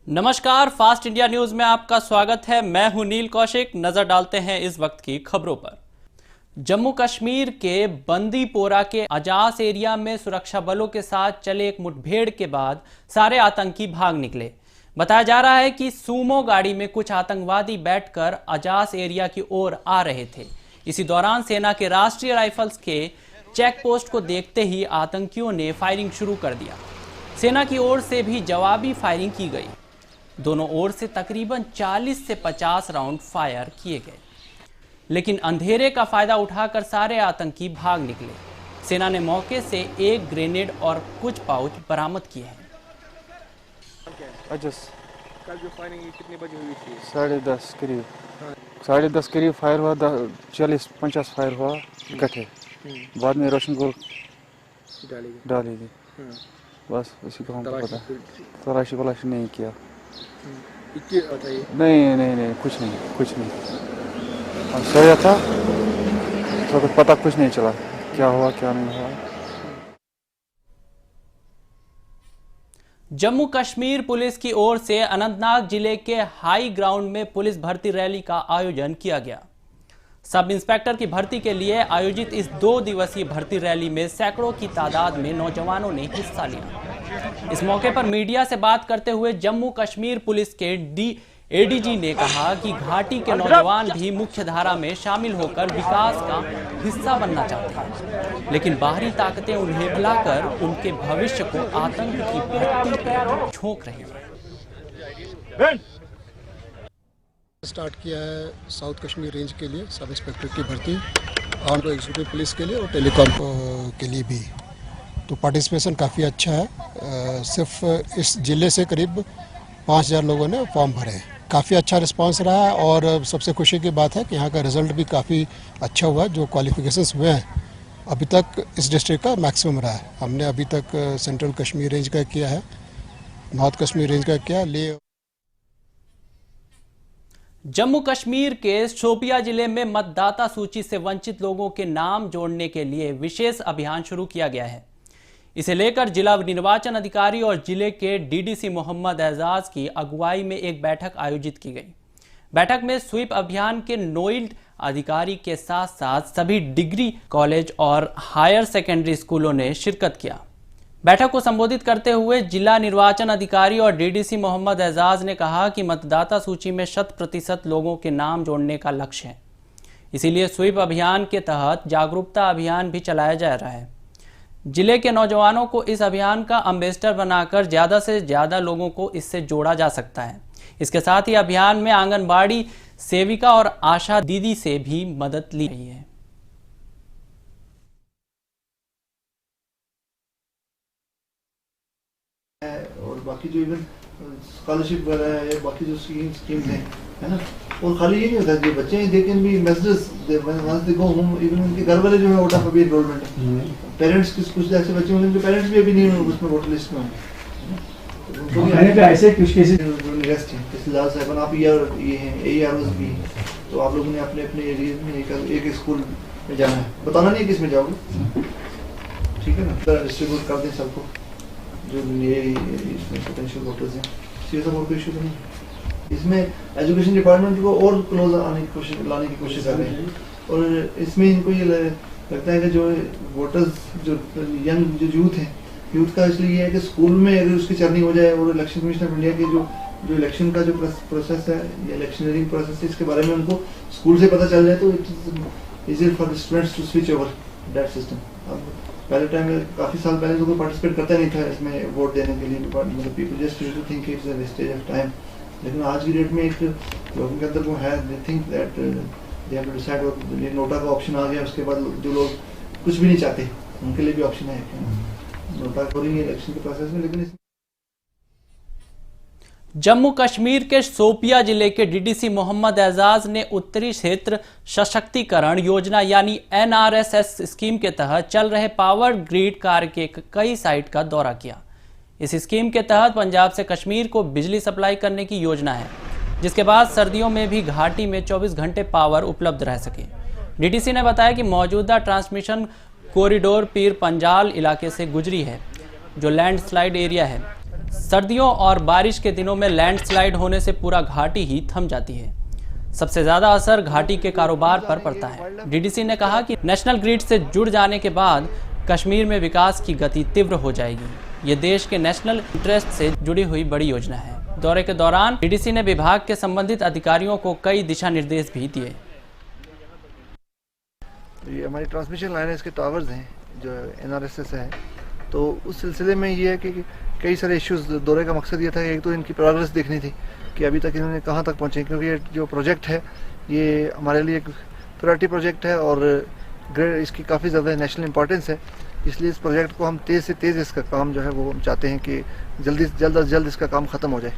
नमस्कार, fast India news में आपका स्वागत है। मैं हूं नील कौशिक। नजर डालते हैं इस वक्त की खबरों पर। जम्मू कश्मीर के बंदीपोरा के अजास एरिया में सुरक्षा बलों के साथ चले एक मुठभेड़ के बाद सारे आतंकी भाग निकले। बताया जा रहा है कि सूमो गाड़ी में कुछ आतंकवादी बैठकर अजास एरिया की ओर आ रहे थे। इसी दौरान सेना के राष्ट्रीय राइफल्स के चेक पोस्ट को देखते ही आतंकियों ने फायरिंग शुरू कर दिया। सेना की ओर से भी जवाबी फायरिंग की गई। दोनों ओर से तकरीबन 40 से 50 राउंड फायर किए गए, लेकिन अंधेरे का फायदा उठाकर सारे आतंकी भाग निकले। सेना ने मौके से एक ग्रेनेड और कुछ पाउच बरामद किए हैं। कल जो फायरिंग कितने बजे हुई थी? 10:30 करीब। 10:30 करीब फायर हुआ। 40-50 फायर हुआ इकट्ठे। बाद में रोशन को डाली गई। बस उसी को हमको पता। तलाशी वलाशी नहीं किया। नहीं, कुछ नहीं। हम सोया था तो कुछ पता कुछ नहीं चला क्या हुआ क्या नहीं हुआ। जम्मू कश्मीर पुलिस की ओर से अनंतनाग जिले के हाई ग्राउंड में पुलिस भर्ती रैली का आयोजन किया गया। सब इंस्पेक्टर की भर्ती के लिए आयोजित इस 2 दिवसीय भर्ती रैली में सैकड़ों की तादाद में नौजवानों ने हिस्सा लिया। इस मौके पर मीडिया से बात करते हुए जम्मू कश्मीर पुलिस के एडीजी ने कहा कि घाटी के नौजवान भी मुख्य धारा में शामिल होकर विकास का हिस्सा बनना चाहते हैं, लेकिन बाहरी ताकतें उन्हें बुलाकर उनके भविष्य को आतंक की भट्टी पर झोंक रही है। स्टार्ट किया है साउथ कश्मीर रेंज के लिए सब इंस्पेक्टर की भर्ती और एग्जीक्यूटिव पुलिस के लिए और टेलीकॉम के लिए भी। तो पार्टिसिपेशन काफ़ी अच्छा है। सिर्फ इस ज़िले से करीब 5000 लोगों ने फॉर्म भरे हैं। काफ़ी अच्छा रिस्पांस रहा है और सबसे खुशी की बात है कि यहाँ का रिज़ल्ट भी काफ़ी अच्छा हुआ। जो क्वालिफिकेशंस हुए हैं अभी तक इस डिस्ट्रिक्ट का मैक्सिमम रहा है। हमने अभी तक सेंट्रल कश्मीर रेंज का किया है, नॉर्थ कश्मीर रेंज का किया। जम्मू कश्मीर के शोपिया जिले में मतदाता सूची से वंचित लोगों के नाम जोड़ने के लिए विशेष अभियान शुरू किया गया है। इसे लेकर जिला निर्वाचन अधिकारी और जिले के डीडीसी मोहम्मद एजाज की अगुवाई में एक बैठक आयोजित की गई। बैठक में स्वीप अभियान के नोडल अधिकारी के साथ साथ सभी डिग्री कॉलेज और हायर सेकेंडरी स्कूलों ने शिरकत किया। बैठक को संबोधित करते हुए जिला निर्वाचन अधिकारी और डीडीसी मोहम्मद एजाज ने कहा कि मतदाता सूची में 100% लोगों के नाम जोड़ने का लक्ष्य है। इसीलिए स्वीप अभियान के तहत जागरूकता अभियान भी चलाया जा रहा है। जिले के नौजवानों को इस अभियान का एम्बेसडर बनाकर ज़्यादा से ज़्यादा लोगों को इससे जोड़ा जा सकता है। इसके साथ ही अभियान में आंगनबाड़ी सेविका और आशा दीदी से भी मदद ली गई है। और बाकी जो इवन स्कॉलरशिप वगैरह है या बाकी जो स्कीम्स हैं, है ना, और खाली ये नहीं होता जो बच्चे हैं they can be messages once they go home. Even उनके घर वाले जो है वोट ऑफ अभी एनरोलमेंट है। पेरेंट्स कुछ ऐसे बच्चे होंगे जो पेरेंट्स भी अभी नहीं हैं उसमें वोटर लिस्ट में होंगे। तो ऐसे कुछ केसेस रेस्ट हैं जैसे लास्ट सेवन आप ये हैं AROs भी। तो आप लोगों ने अपने एरिया में एक स्कूल में जाना है, बताना नहीं किस में जाओगे, ठीक है ना। डिस्ट्रीब्यूट कर दें सबको जो इसमें पोटेंशियल वोटर्स हैं। सीरियस वोट इशू तो नहीं। इसमें एजुकेशन डिपार्टमेंट को और क्लोज लाने की कोशिश कर रहे हैं। और इसमें इनको ये लगता है कि जो वोटर्स जो यंग जो यूथ का इसलिए ये है कि स्कूल में अगर उसकी चर्निंग हो जाए और इलेक्शन कमीशन ऑफ इंडिया के जो इलेक्शन का जो प्रोसेस है या इलेक्शनरिंग प्रोसेस है इसके बारे में उनको स्कूल से पता चल जाए तो it is easy for students to switch over that system. अब पहले टाइम में काफ़ी साल पहले तो कोई पार्टिसिपेट करता नहीं था इसमें वोट देने के लिए। मतलब people just used to think it's a wastage of time. लेकिन आज की डेट में एक लोगों के अंदर वो है, they think that they have to decide. और ये नोटा का ऑप्शन आ गया, उसके बाद जो लोग कुछ भी नहीं चाहते उनके लिए भी ऑप्शन है नोटा करेंगे इलेक्शन के प्रोसेस में। लेकिन जम्मू कश्मीर के शोपिया जिले के डीडीसी मोहम्मद एजाज ने उत्तरी क्षेत्र सशक्तिकरण योजना यानी NRSS स्कीम के तहत चल रहे पावर ग्रिड कार्य के कई साइट का दौरा किया। इस स्कीम के तहत पंजाब से कश्मीर को बिजली सप्लाई करने की योजना है, जिसके बाद सर्दियों में भी घाटी में 24 घंटे पावर उपलब्ध रह सके। डीडीसी ने बताया कि मौजूदा ट्रांसमिशन कॉरिडोर पीर पंजाल इलाके से गुजरी है, जो लैंडस्लाइड एरिया है। सर्दियों और बारिश के दिनों में लैंडस्लाइड होने से पूरा घाटी ही थम जाती है। सबसे ज्यादा असर घाटी के कारोबार पर पड़ता है। डीडीसी ने कहा कि नेशनल ग्रिड से जुड़ जाने के बाद कश्मीर में विकास की गति तीव्र हो जाएगी। ये देश के नेशनल इंटरेस्ट से जुड़ी हुई बड़ी योजना है। दौरे के दौरान डीडीसी ने विभाग के संबंधित अधिकारियों को कई दिशा निर्देश भी दिए। ये हमारी ट्रांसमिशन लाइन के टावर्स हैं जो NRSS है, तो उस सिलसिले में ये है कि कई सारे इश्यूज, दौरे का मकसद ये था कि एक तो इनकी प्रोग्रेस देखनी थी कि अभी तक इन्होंने कहाँ तक पहुँचे, क्योंकि ये जो प्रोजेक्ट है ये हमारे लिए एक प्रायोरिटी प्रोजेक्ट है और इसकी काफ़ी ज़्यादा नेशनल इंपॉर्टेंस है। इसलिए इस प्रोजेक्ट को हम तेज़ से तेज़ इसका काम जो है वो हम चाहते हैं कि जल्द अज जल्द इसका काम ख़त्म हो जाए।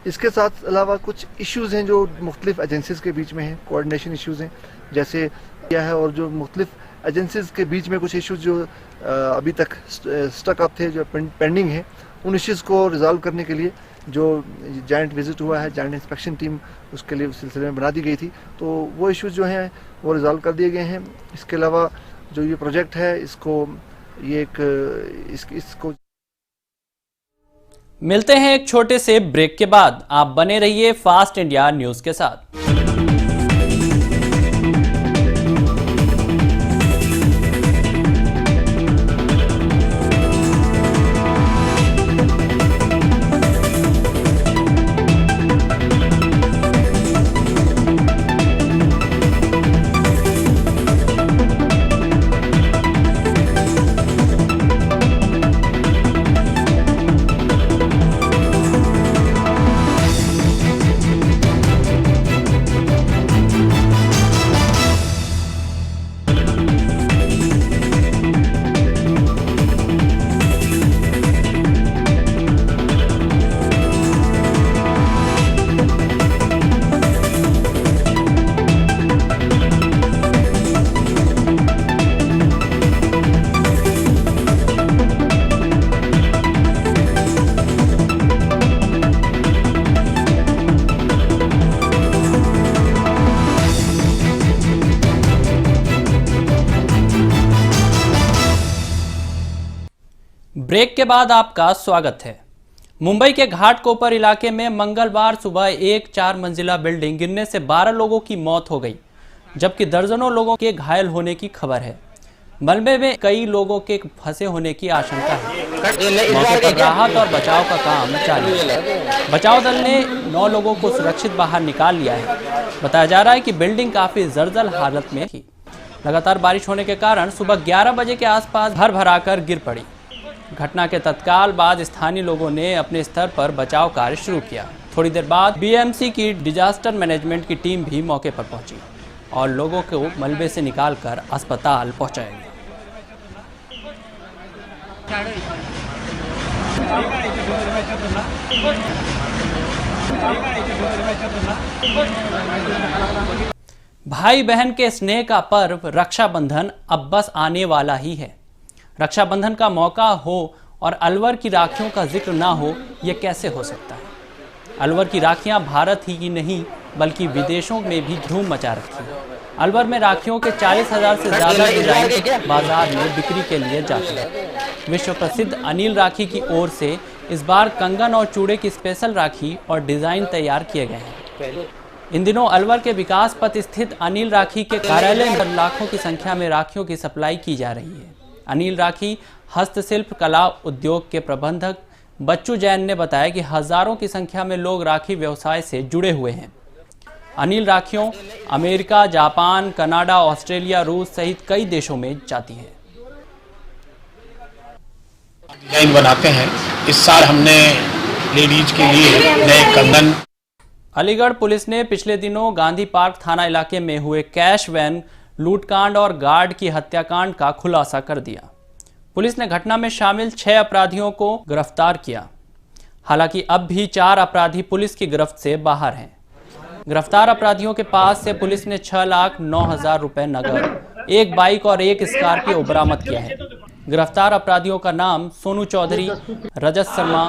इसके साथ अलावा कुछ इश्यूज़ हैं जो मुख्तलिफ एजेंसीज़ के बीच में हैं, कोऑर्डिनेशन इश्यूज़ हैं जैसे क्या है, और जो मुख्तलिफ एजेंसीज़ के बीच में कुछ इश्यूज़ जो अभी तक स्टक अप थे, जो पेंडिंग है, उन इश्यूज़ को रिजॉल्व करने के लिए जो जॉइंट विजिट हुआ है, जॉइंट इंस्पेक्शन टीम उसके लिए उस सिलसिले में बना दी गई थी, तो वो इश्यूज़ जो हैं वो रिजॉल्व कर दिए गए हैं। इसके अलावा जो ये प्रोजेक्ट है इसको मिलते हैं एक छोटे से ब्रेक के बाद। आप बने रहिए फास्ट इंडिया न्यूज के साथ। ब्रेक के बाद आपका स्वागत है। मुंबई के घाटकोपर इलाके में मंगलवार सुबह एक 4 मंजिला बिल्डिंग गिरने से 12 लोगों की मौत हो गई, जबकि दर्जनों लोगों के घायल होने की खबर है। मलबे में कई लोगों के फंसे होने की आशंका है। मौके पर राहत और बचाव का काम जारी है। बचाव दल ने 9 लोगों को सुरक्षित बाहर निकाल लिया है। बताया जा रहा है कि बिल्डिंग काफी जर्जर हालत में थी। लगातार बारिश होने के कारण सुबह 11 बजे के आसपास भर भराकर गिर पड़ी। घटना के तत्काल बाद स्थानीय लोगों ने अपने स्तर पर बचाव कार्य शुरू किया। थोड़ी देर बाद BMC की डिजास्टर मैनेजमेंट की टीम भी मौके पर पहुंची और लोगों को मलबे से निकालकर अस्पताल पहुंचाया गया। भाई बहन के स्नेह का पर्व रक्षाबंधन अब बस आने वाला ही है। रक्षाबंधन का मौका हो और अलवर की राखियों का जिक्र ना हो, यह कैसे हो सकता है। अलवर की राखियां भारत ही की नहीं बल्कि विदेशों में भी धूम मचा रखी है। अलवर में राखियों के 40,000 से ज़्यादा डिजाइन बाजार में बिक्री के लिए जाते हैं। विश्व प्रसिद्ध अनिल राखी की ओर से इस बार कंगन और चूड़े की स्पेशल राखी और डिज़ाइन तैयार किए गए हैं। इन दिनों अलवर के विकास पथ स्थित अनिल राखी के कार्यालय में लाखों की संख्या में राखियों की सप्लाई की जा रही है। अनिल राखी हस्तशिल्प कला उद्योग के प्रबंधक बच्चू जैन ने बताया कि हजारों की संख्या में लोग राखी व्यवसाय से जुड़े हुए हैं। अनिल राखियों अमेरिका, जापान, कनाडा, ऑस्ट्रेलिया, रूस सहित कई देशों में जाती है। डिजाइन बनाते हैं। इस साल हमने लेडीज के लिए नए कंगन। अलीगढ़ पुलिस ने पिछले दिनों गांधी पार्क थाना इलाके में हुए कैश वैन लूटकांड और गार्ड की हत्याकांड का खुलासा कर दिया। पुलिस ने घटना में शामिल 6 अपराधियों को गिरफ्तार किया। हालांकि अब भी 4 अपराधी पुलिस की गिरफ्त से बाहर हैं। गिरफ्तार अपराधियों के पास से पुलिस ने 6,09,000 रुपए नगद, 1 बाइक और 1 स्कॉर्पियो बरामद किया है। गिरफ्तार अपराधियों का नाम सोनू चौधरी, रजत शर्मा,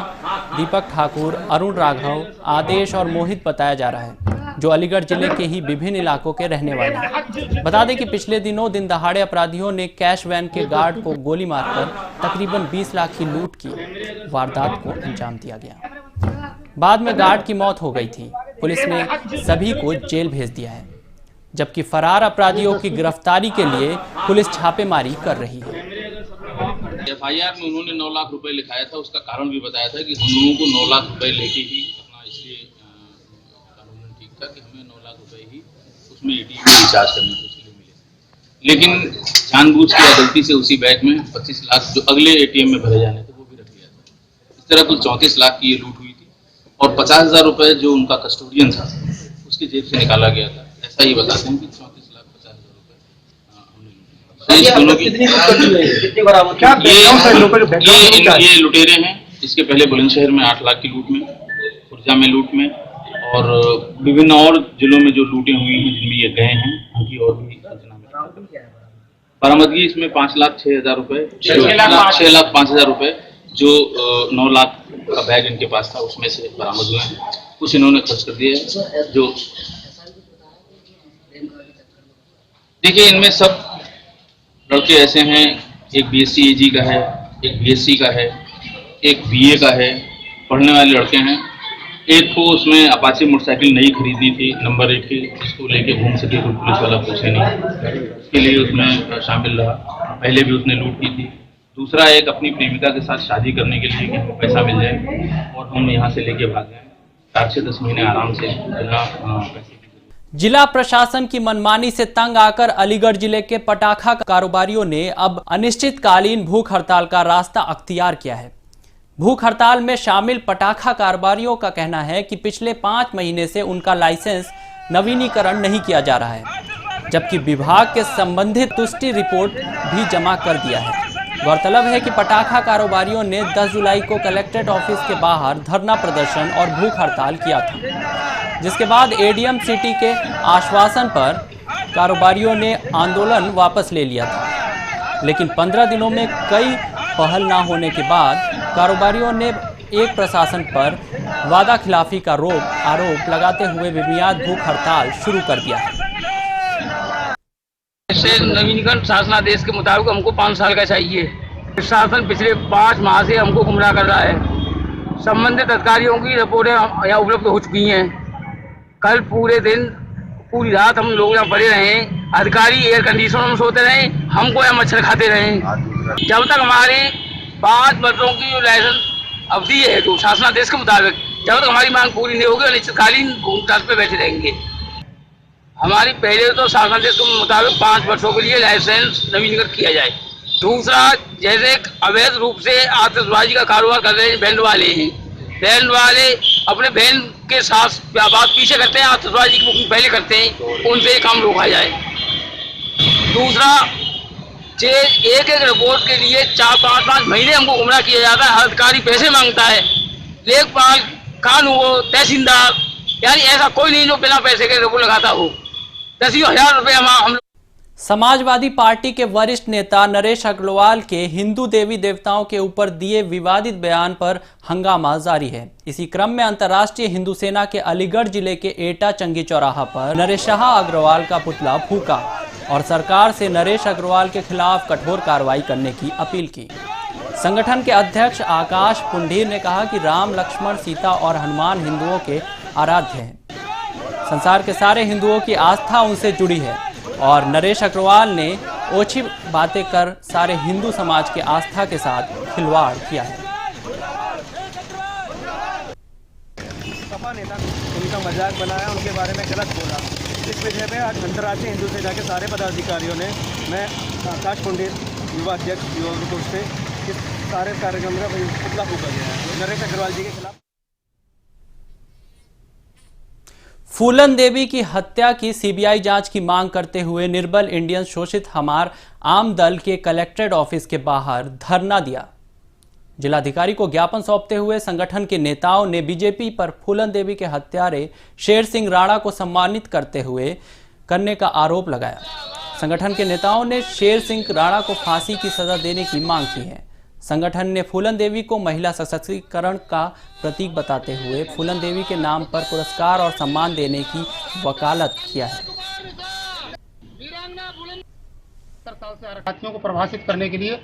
दीपक ठाकुर, अरुण राघव, आदेश और मोहित बताया जा रहा है। जो अलीगढ़ जिले के ही विभिन्न इलाकों के रहने वाले हैं। बता दें कि पिछले दिनों दिन दहाड़े अपराधियों ने कैश वैन के गार्ड को गोली मारकर तकरीबन 20 लाख की लूट की वारदात को अंजाम दिया गया। बाद में गार्ड की मौत हो गई थी। पुलिस ने सभी को जेल भेज दिया है, जबकि फरार अपराधियों की गिरफ्तारी के लिए पुलिस छापेमारी कर रही है। FIR में उन्होंने 9 लाख रुपए लिखाया था। उसका कारण भी बताया था कि हम लोगों को 9 लाख रुपए लेके ही अपना, इसलिए कानून ठीक था कि हमें 9 लाख रुपए ही उसमें ATM में रिचार्ज करने को इसलिए मिले। लेकिन जानबूझ के या गलती से उसी बैग में 25 लाख जो अगले ATM में भरे जाने थे वो भी रख लिया था। इस तरह कुल 34 लाख की ये लूट हुई थी और 50,000 रुपए जो उनका कस्टोडियन था उसकी जेब से निकाला गया था। ऐसा ही बताते हैं कि 34,50,000 रुपए। ये लुटेरे हैं। इसके पहले बुलंदशहर में 8 लाख की लूट में, खुर्जा में लूट में और विभिन्न और जिलों में जो लूटें हुई हैं जिनमें ये गए हैं उनकी और भी बरामदगी इसमें 5,06,000 रुपए, 6,05,000 रुपए जो 9 लाख का बैग इनके पास था उसमें से बरामद हुए हैं। कुछ इन्होंने खर्च कर दिए। जो देखिए इनमें सब लड़के ऐसे हैं, एक BSc AG का है, एक BSc का है, एक BA का है, पढ़ने वाले लड़के हैं। एक को उसमें अपाचे मोटरसाइकिल नई खरीदनी थी नंबर 1 की, जिसको लेके घूम सके कोई पुलिस वाला पूछे नहीं, उसके लिए उसमें शामिल रहा। पहले भी उसने लूट की थी। दूसरा एक अपनी प्रेमिका के साथ शादी करने के लिए कि हमें पैसा मिल जाए और हम यहाँ से लेके भाग जाए। 4 से 10 महीने आराम से बिना पैसे। जिला प्रशासन की मनमानी से तंग आकर अलीगढ़ जिले के पटाखा कारोबारियों ने अब अनिश्चितकालीन भूख हड़ताल का रास्ता अख्तियार किया है। भूख हड़ताल में शामिल पटाखा कारोबारियों का कहना है कि पिछले 5 महीने से उनका लाइसेंस नवीनीकरण नहीं किया जा रहा है, जबकि विभाग के संबंधित तुष्टि रिपोर्ट भी जमा कर दिया है। गौरतलब है कि पटाखा कारोबारियों ने 10 जुलाई को कलेक्ट्रेट ऑफिस के बाहर धरना प्रदर्शन और भूख हड़ताल किया था, जिसके बाद ADM सिटी के आश्वासन पर कारोबारियों ने आंदोलन वापस ले लिया था। लेकिन 15 दिनों में कई पहल न होने के बाद कारोबारियों ने एक प्रशासन पर वादा खिलाफी का आरोप लगाते हुए बेमियाद भूख हड़ताल शुरू कर दिया है। नवीनीकरण शासनादेश के मुताबिक हमको 5 साल का चाहिए। शासन पिछले 5 माह से हमको गुमराह कर रहा है। संबंधित अधिकारियों की रिपोर्टें यहाँ उपलब्ध हो चुकी हैं। कल पूरे दिन पूरी रात हम लोग यहाँ पड़े रहे। अधिकारी एयर कंडीशनर में सोते रहे, हमको यहाँ मच्छर खाते रहे। जब तक हमारी 5 वर्षों की जो लाइसेंस अवधि है जो शासनादेश के मुताबिक, जब तक हमारी मांग पूरी नहीं होगी अनिश्चितकालीन भूख हड़ताल पे बैठे रहेंगे। हमारी पहले तो शासनादेश के मुताबिक 5 वर्षों के लिए लाइसेंस नवीनीकरण किया जाए। दूसरा, जैसे अवैध रूप से आतिशबाजी का कारोबार कर रहे हैं बैंड वाले हैं, बैंड वाले अपने बैंड के साथ बात पीछे करते हैं, आतिशबाजी की बुकिंग पहले करते हैं, उनसे काम रोका जाए। दूसरा, एक रिपोर्ट के लिए 4-5 महीने हमको गुमराह किया जाता है। हर अधिकारी पैसे मांगता है, लेखपाल, कानून, तहसीलदार, यानी ऐसा कोई नहीं जो बिना पैसे के रिपोर्ट लगाता हो। 10,000 रुपये हम। समाजवादी पार्टी के वरिष्ठ नेता नरेश अग्रवाल के हिंदू देवी देवताओं के ऊपर दिए विवादित बयान पर हंगामा जारी है। इसी क्रम में अंतर्राष्ट्रीय हिंदू सेना के अलीगढ़ जिले के एटा चंगी चौराहा पर नरेश अग्रवाल का पुतला फूका और सरकार से नरेश अग्रवाल के खिलाफ कठोर कार्रवाई करने की अपील की। संगठन के अध्यक्ष आकाश पुंडीर ने कहा कि राम, लक्ष्मण, सीता और हनुमान हिंदुओं के आराध्य हैं। संसार के सारे हिंदुओं की आस्था उनसे जुड़ी है और नरेश अग्रवाल ने ओछी बातें कर सारे हिंदू समाज के आस्था के साथ खिलवाड़ किया है। सपा नेता उनका मजाक बनाया, उनके बारे में गलत बोला। इस विषय पे आज अंतर्राष्ट्रीय हिंदू सेना के सारे पदाधिकारियों ने, मैं आकाश पुंडीर युवा अध्यक्ष युवा कोष से, इस सारे कार्यक्रम का पुतला फूका गया है नरेश अग्रवाल जी के खिलाफ। फूलन देवी की हत्या की सीबीआई जांच की मांग करते हुए निर्बल इंडियन शोषित हमार आम दल के कलेक्ट्रेट ऑफिस के बाहर धरना दिया। जिलाधिकारी को ज्ञापन सौंपते हुए संगठन के नेताओं ने बीजेपी पर फूलन देवी के हत्यारे शेर सिंह राणा को सम्मानित करने का आरोप लगाया। संगठन के नेताओं ने शेर सिंह राणा को फांसी की सजा देने की मांग की है। संगठन ने फूलन देवी को महिला सशक्तिकरण का प्रतीक बताते हुए फूलन देवी के नाम पर पुरस्कार और सम्मान देने की वकालत किया है। साथियों को परिभाषित करने के लिए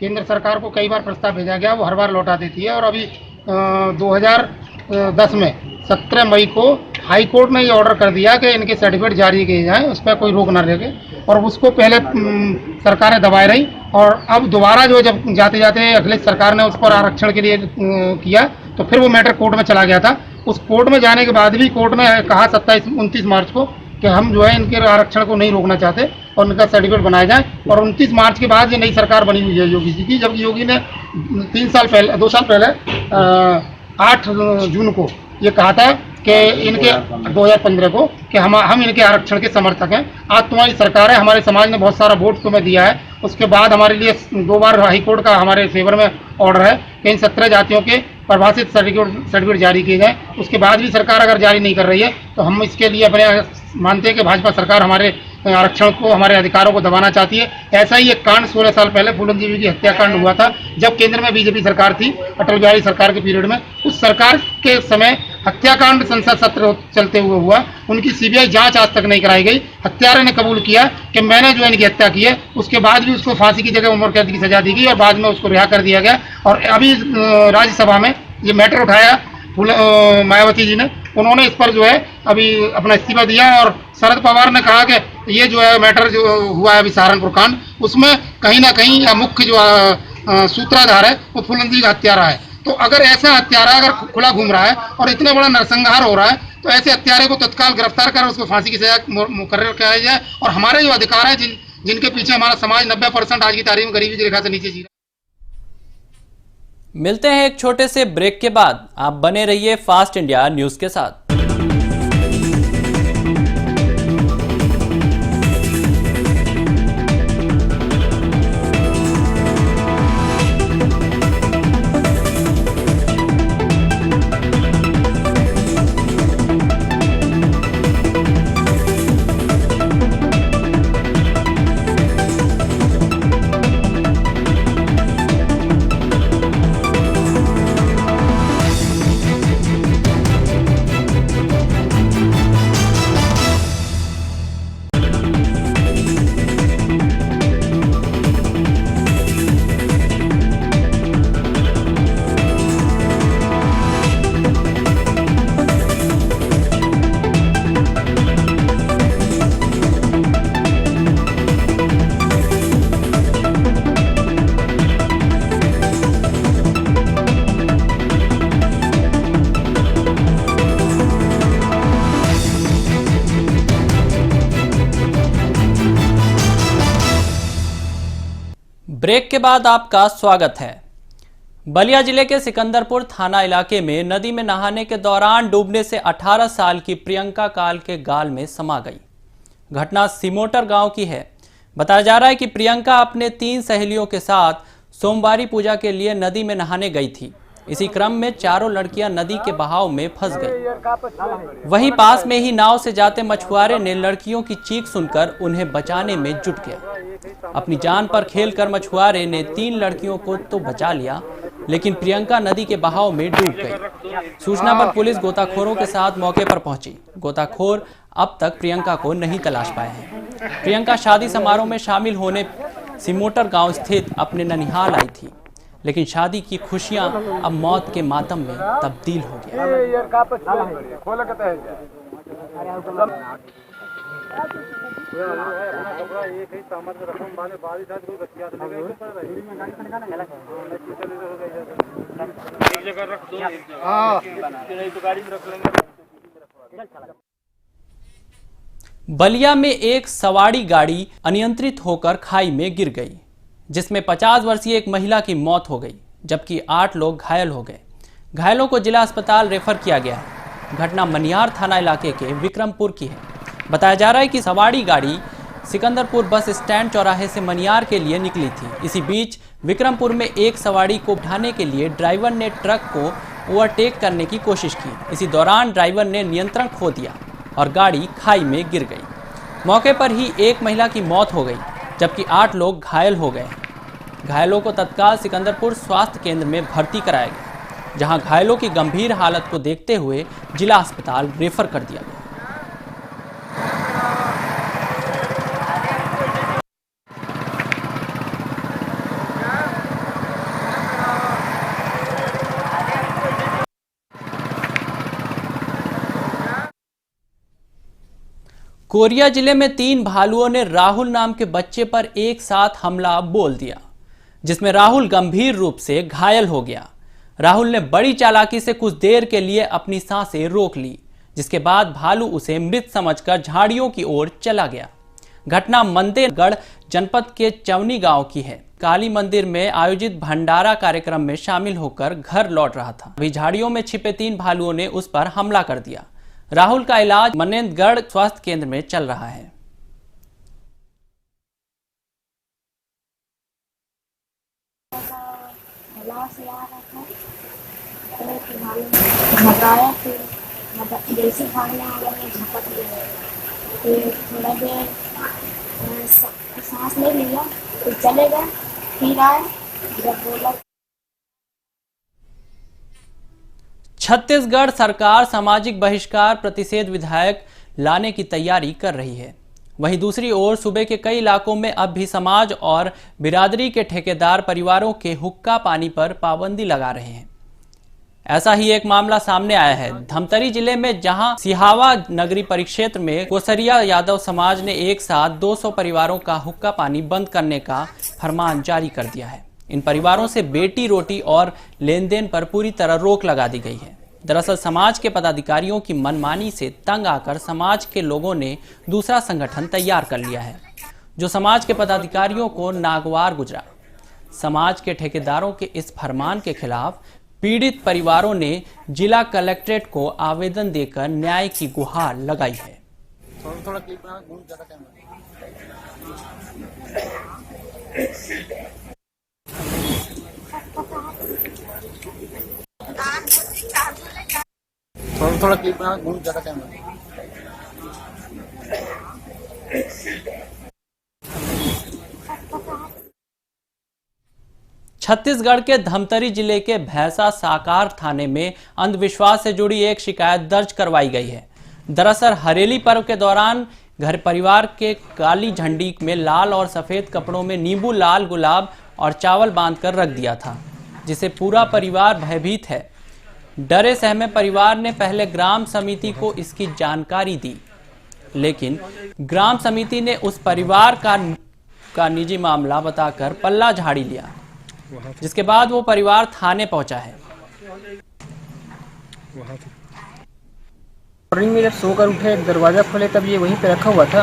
केंद्र सरकार को कई बार प्रस्ताव भेजा गया, वो हर बार लौटा देती है। और अभी 2010 में 17 मई को हाई कोर्ट ने ये ऑर्डर कर दिया कि इनके सर्टिफिकेट जारी किए जाएं, उस पर कोई रोक न लगे, और उसको पहले सरकारें दबाए रही। और अब दोबारा जो जब जाते जाते अखिलेश सरकार ने उस पर आरक्षण के लिए किया, तो फिर वो मैटर कोर्ट में चला गया था। उस कोर्ट में जाने के बाद भी कोर्ट ने कहा 29 मार्च को कि हम जो है इनके आरक्षण को नहीं रोकना चाहते और इनका सर्टिफिकेट बनाया जाए। और 29 मार्च के बाद ये नई सरकार बनी हुई है योगी जी की, जबकि योगी ने 2 साल पहले 8 जून को ये कहा था कि इनके 2015 को कि हम इनके आरक्षण के समर्थक हैं। आज तुम्हारी सरकार है, हमारे समाज ने बहुत सारा वोट तुम्हें दिया है, उसके बाद हमारे लिए 2 बार हाई कोर्ट का हमारे फेवर में ऑर्डर है कि इन 17 जातियों के परिभाषित सर्टिफिकेट जारी किए जाएं। उसके बाद भी सरकार अगर जारी नहीं कर रही है तो हम इसके लिए अपने मानते हैं कि भाजपा सरकार हमारे आरक्षण को, हमारे अधिकारों को दबाना चाहती है। ऐसा ही एक कांड 16 साल पहले फूलन देवी की हत्याकांड हुआ था, जब केंद्र में बीजेपी सरकार थी, अटल बिहारी सरकार के पीरियड में। उस सरकार के समय हत्याकांड संसद सत्र चलते हुए हुआ, उनकी सीबीआई जांच आज तक नहीं कराई गई। हत्यारे ने कबूल किया कि मैंने जो इनकी हत्या की है, उसके बाद भी उसको फांसी की जगह उम्र कैद की सजा दी गई और बाद में उसको रिहा कर दिया गया। और अभी राज्यसभा में ये मैटर उठाया मायावती जी ने, उन्होंने इस पर जो है अभी अपना इस्तीफा दिया। और शरद पवार ने कहा कि ये जो है मैटर जो हुआ है अभी सहारनपुर कांड, उसमें कहीं ना कहीं मुख्य जो सूत्रधार है वो फूलन जी का हत्यारा है। तो अगर ऐसा हत्यारा अगर खुला घूम रहा है और इतना बड़ा नरसंहार हो रहा है, तो ऐसे हत्यारे को तत्काल गिरफ्तार कर उसको फांसी की सजा मुकर्रर किया जाए। और हमारे जो अधिकार है, जिनके पीछे हमारा समाज 90% आज की तारीख में गरीबी की रेखा से नीचे जी रहा है। मिलते हैं एक छोटे से ब्रेक के बाद। आप बने रहिए फास्ट इंडिया न्यूज के साथ। ब्रेक के बाद आपका स्वागत है। बलिया जिले के सिकंदरपुर थाना इलाके में नदी में नहाने के दौरान डूबने से 18 साल की प्रियंका काल के गाल में समा गई। घटना सिमोटर गांव की है। बताया जा रहा है कि प्रियंका अपने 3 सहेलियों के साथ सोमवारी पूजा के लिए नदी में नहाने गई थी। इसी क्रम में चारों लड़कियां नदी के बहाव में फंस गईं। वहीं पास में ही नाव से जाते मछुआरे ने लड़कियों की चीख सुनकर उन्हें बचाने में जुट गया। अपनी जान पर खेलकर मछुआरे ने 3 लड़कियों को तो बचा लिया, लेकिन प्रियंका नदी के बहाव में डूब गई। सूचना पर पुलिस गोताखोरों के साथ मौके पर पहुंची। गोताखोर अब तक प्रियंका को नहीं तलाश पाए हैं। प्रियंका शादी समारोह में शामिल होने सिमोटर गांव स्थित अपने ननिहाल आई थी, लेकिन शादी की खुशियां अब मौत के मातम में तब्दील हो गया। बलिया में एक सवारी गाड़ी अनियंत्रित होकर खाई में गिर गई, जिसमें 50 वर्षीय एक महिला की मौत हो गई, जबकि 8 लोग घायल हो गए। घायलों को जिला अस्पताल रेफर किया गया है। घटना मनियार थाना इलाके के विक्रमपुर की है। बताया जा रहा है कि सवारी गाड़ी सिकंदरपुर बस स्टैंड चौराहे से मनियार के लिए निकली थी। इसी बीच विक्रमपुर में एक सवारी को उठाने के लिए ड्राइवर ने ट्रक को ओवरटेक करने की कोशिश की। इसी दौरान ड्राइवर ने नियंत्रण खो दिया और गाड़ी खाई में गिर गई। मौके पर ही एक महिला की मौत हो गई, जबकि 8 लोग घायल हो गए। घायलों को तत्काल सिकंदरपुर स्वास्थ्य केंद्र में भर्ती कराया गया, जहां घायलों की गंभीर हालत को देखते हुए जिला अस्पताल रेफर कर दिया गया। कोरिया जिले में 3 भालुओं ने राहुल नाम के बच्चे पर एक साथ हमला बोल दिया, जिसमें राहुल गंभीर रूप से घायल हो गया। राहुल ने बड़ी चालाकी से कुछ देर के लिए अपनी सांसें रोक ली, जिसके बाद भालू उसे मृत समझकर झाड़ियों की ओर चला गया। घटना मंदेरगढ़ जनपद के चवनी गांव की है। काली मंदिर में आयोजित भंडारा कार्यक्रम में शामिल होकर घर लौट रहा था, अभी झाड़ियों में छिपे 3 भालुओं ने उस पर हमला कर दिया। राहुल का इलाज मंदेरगढ़ स्वास्थ्य केंद्र में चल रहा है। जैसे भागने वाला में झपट गया, फिर थोड़ा देर सांस ले लिया, फिर चले गए, फिर आए, जब बोला। छत्तीसगढ़ सरकार सामाजिक बहिष्कार प्रतिषेध विधेयक लाने की तैयारी कर रही है। वहीं दूसरी ओर सूबे के कई इलाकों में अब भी समाज और बिरादरी के ठेकेदार परिवारों के हुक्का पानी पर पाबंदी लगा रहे हैं। ऐसा ही एक मामला सामने आया है धमतरी जिले में, जहां सिहावा नगरी परिक्षेत्र में कोसरिया यादव समाज ने एक साथ 200 परिवारों का हुक्का पानी बंद करने का फरमान जारी कर दिया है। इन परिवारों से बेटी रोटी और लेन देन पर पूरी तरह रोक लगा दी गई है। दरअसल समाज के पदाधिकारियों की मनमानी से तंग आकर समाज के लोगों ने दूसरा संगठन तैयार कर लिया है, जो समाज के पदाधिकारियों को नागवार गुजरा। समाज के ठेकेदारों के इस फरमान के खिलाफ पीड़ित परिवारों ने जिला कलेक्ट्रेट को आवेदन देकर न्याय की गुहार लगाई है। थोड़ा क्लिप बना, बहुत ज्यादा टाइम लगा। छत्तीसगढ़ के धमतरी जिले के भैंसा साकार थाने में अंधविश्वास से जुड़ी एक शिकायत दर्ज करवाई गई है। दरअसल हरेली पर्व के दौरान घर परिवार के काली झंडी में लाल और सफेद कपड़ों में नींबू, लाल गुलाब और चावल बांधकर रख दिया था, जिसे पूरा परिवार भयभीत है। डरे सहमे परिवार ने पहले ग्राम समिति को इसकी जानकारी दी, लेकिन ग्राम समिति ने उस परिवार का निजी मामला बताकर पल्ला झाड़ी लिया, जिसके बाद वो परिवार थाने पहुंचा है। मॉर्निंग में जब सोकर उठे, दरवाजा खोले तब ये वहीं पे रखा हुआ था।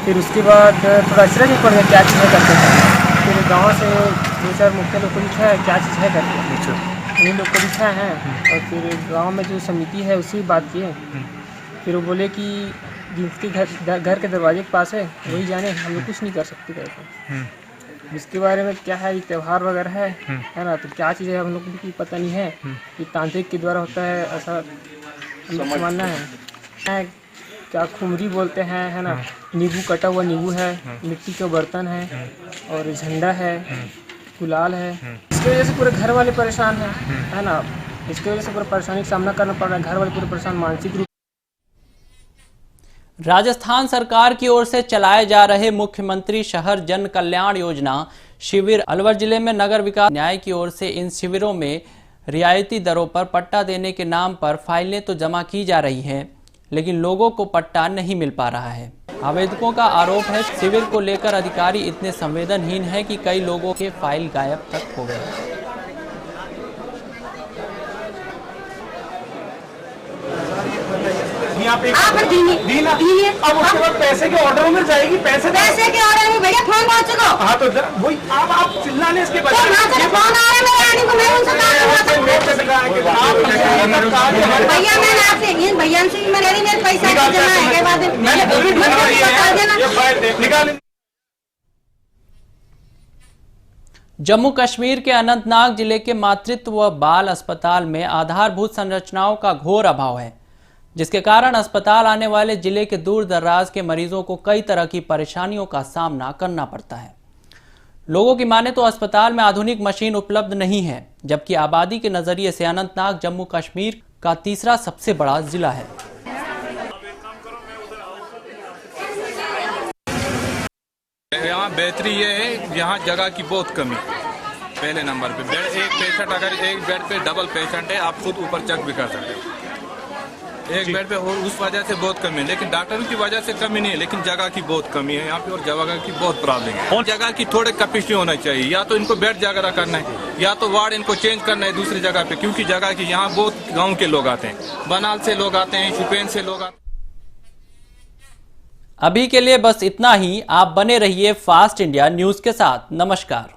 फिर उसके बाद थोड़ा अचरज में पड़ गया क्या चीज़ है करके। फिर गाँव से 2-4 मुखिया लोग को पूछा है क्या चीज़ है करके, उन्हीं लोग को पूछा है। और फिर गांव में जो समिति है उससे बात किए। फिर वो बोले कि जिसके घर के दरवाजे के पास है वही जाने, हम लोग कुछ नहीं कर सकते करके। इसके बारे में क्या है, ये त्यौहार वगैरह है ना, तो क्या चीज़ है हम लोग को पता नहीं है। ये तांत्रिक के द्वारा होता है ऐसा मानना है। क्या खुमरी बोलते हैं, है ना, नींबू, कटा हुआ नींबू है, मिट्टी के बर्तन है और झंडा है, गुलाल है। इसकी वजह से पूरे घर वाले परेशान हैं, है ना। इसकी वजह से पूरा परेशानी का सामना करना पड़ रहा है, घर वाले पूरे परेशान मानसिक रूप। राजस्थान सरकार की ओर से चलाए जा रहे मुख्यमंत्री शहर जन कल्याण योजना शिविर अलवर जिले में नगर विकास न्याय की ओर से इन शिविरों में रियायती दरों पर पट्टा देने के नाम पर फाइलें तो जमा की जा रही हैं, लेकिन लोगों को पट्टा नहीं मिल पा रहा है। आवेदकों का आरोप है शिविर को लेकर अधिकारी इतने संवेदनहीन हैं कि कई लोगों के फाइल गायब तक हो गए। आप अब उसके बाद पैसे के ऑर्डर में जाएगी, पैसे के ऑर्डर में भैया फोन पहुंच चुका। हाँ तो वही आप चिल्लाने इसके बाद फोन आ रहा है मेरे को, मैं उनसे भैया मैंने आपसे भैया से मेरे पैसा जमा है के बाद निकाल। जम्मू कश्मीर के अनंतनाग जिले के मातृत्व व बाल अस्पताल में आधारभूत संरचनाओं का घोर अभाव है, जिसके कारण अस्पताल आने वाले जिले के दूर दराज के मरीजों को कई तरह की परेशानियों का सामना करना पड़ता है। लोगों की माने तो अस्पताल में आधुनिक मशीन उपलब्ध नहीं है, जबकि आबादी के नजरिए से अनंतनाग जम्मू कश्मीर का तीसरा सबसे बड़ा जिला है। यहाँ बेहतरी ये है, यहाँ जगह की बहुत कमी है। पहले नंबर पे बेड, एक पेशेंट अगर एक बेड पे डबल पेशेंट है, आप खुद ऊपर चेक भी कर सकते हो। एक बेड पे हो, उस वजह से बहुत कमी है, लेकिन डॉक्टरों की वजह से कमी नहीं है, लेकिन जगह की बहुत कमी है यहाँ पे, और जगह की बहुत प्रॉब्लम है। और जगह की थोड़े कैपेसिटी होना चाहिए, या तो इनको बेड जगह करना है, या तो वार्ड इनको चेंज करना है दूसरी जगह पे, क्योंकि जगह की यहाँ बहुत गाँव के लोग आते हैं, बनाल से लोग आते हैं, शुपेन से लोग आते हैं। अभी के लिए बस इतना ही। आप बने रहिए फास्ट इंडिया न्यूज के साथ। नमस्कार।